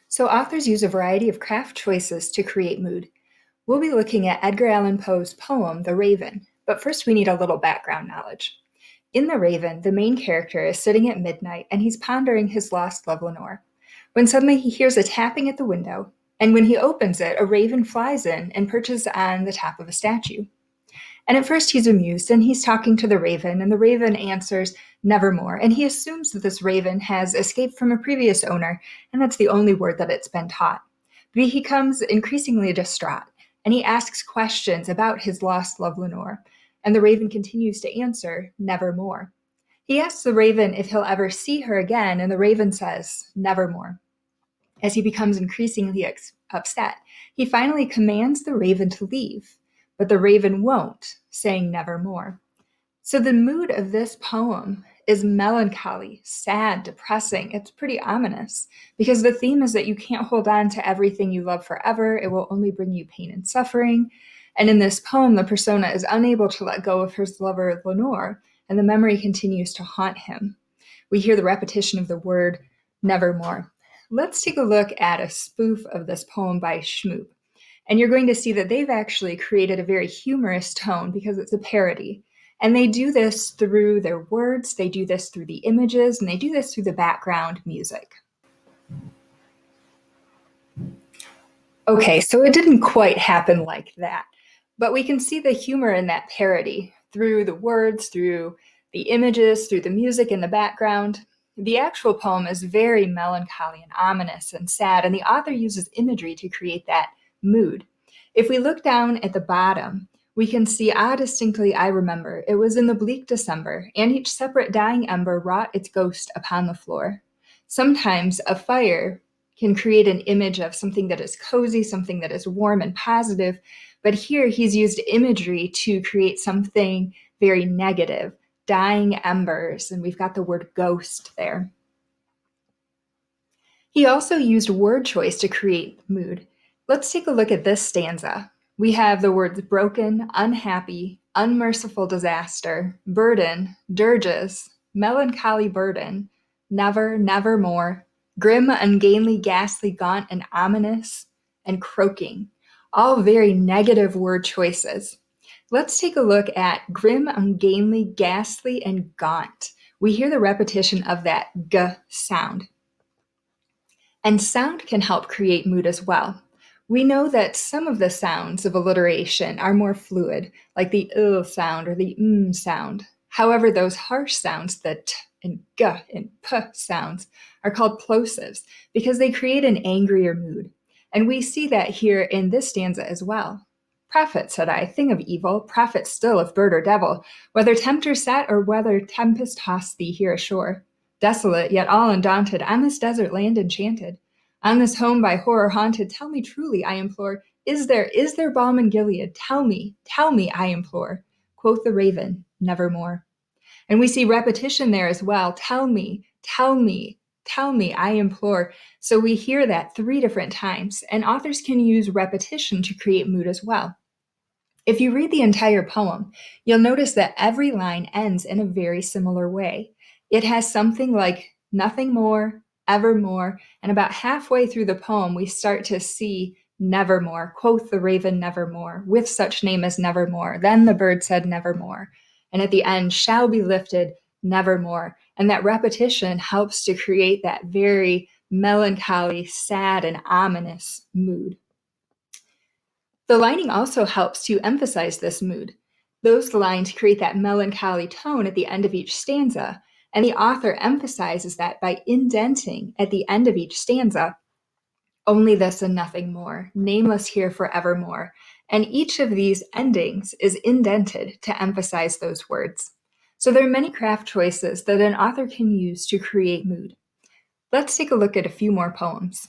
So authors use a variety of craft choices to create mood. We'll be looking at Edgar Allan Poe's poem, The Raven, but first we need a little background knowledge. In The Raven, the main character is sitting at midnight and he's pondering his lost love Lenore, when suddenly he hears a tapping at the window, and when he opens it, a raven flies in and perches on the top of a statue. And at first he's amused and he's talking to the raven, and the raven answers, "Nevermore," and he assumes that this raven has escaped from a previous owner, and that's the only word that it's been taught. But he becomes increasingly distraught, and he asks questions about his lost love Lenore, and the raven continues to answer, "Nevermore." He asks the raven if he'll ever see her again, and the raven says, "Nevermore." As he becomes increasingly upset, he finally commands the raven to leave, but the raven won't, saying nevermore. So the mood of this poem is melancholy, sad, depressing. It's pretty ominous because the theme is that you can't hold on to everything you love forever. It will only bring you pain and suffering. And in this poem, the persona is unable to let go of his lover, Lenore, and the memory continues to haunt him. We hear the repetition of the word nevermore. Let's take a look at a spoof of this poem by Shmoop. And you're going to see that they've actually created a very humorous tone because it's a parody. And they do this through their words, they do this through the images, and they do this through the background music. Okay, so it didn't quite happen like that, but we can see the humor in that parody through the words, through the images, through the music in the background. The actual poem is very melancholy and ominous and sad, and the author uses imagery to create that mood. If we look down at the bottom, we can see, distinctly I remember, it was in the bleak December, and each separate dying ember wrought its ghost upon the floor. Sometimes a fire can create an image of something that is cozy, something that is warm and positive, but here he's used imagery to create something very negative, dying embers, and we've got the word ghost there. He also used word choice to create mood. Let's take a look at this stanza. We have the words broken, unhappy, unmerciful disaster, burden, dirges, melancholy burden, never, nevermore, grim, ungainly, ghastly, gaunt, and ominous, and croaking. All very negative word choices. Let's take a look at grim, ungainly, ghastly, and gaunt. We hear the repetition of that g sound. And sound can help create mood as well. We know that some of the sounds of alliteration are more fluid, like the sound or the sound. However, those harsh sounds, the t and g and p sounds, are called plosives because they create an angrier mood. And we see that here in this stanza as well. "Prophet," said I, "thing of evil, prophet still of bird or devil, whether tempter set or whether tempest tossed thee here ashore. Desolate, yet all undaunted, on this desert land enchanted, on this home by horror haunted, tell me truly, I implore, is there balm in Gilead? Tell me, I implore." Quoth the raven, "Nevermore." And we see repetition there as well. Tell me, I implore. So we hear that 3 different times, and authors can use repetition to create mood as well. If you read the entire poem, you'll notice that every line ends in a very similar way. It has something like nothing more, evermore, and about halfway through the poem, we start to see nevermore. Quoth the raven, nevermore, with such name as nevermore. Then the bird said nevermore. And at the end, shall be lifted nevermore. And that repetition helps to create that very melancholy, sad, and ominous mood. The lining also helps to emphasize this mood. Those lines create that melancholy tone at the end of each stanza, and the author emphasizes that by indenting at the end of each stanza, "Only this and nothing more, nameless here forevermore." And each of these endings is indented to emphasize those words. So there are many craft choices that an author can use to create mood. Let's take a look at a few more poems.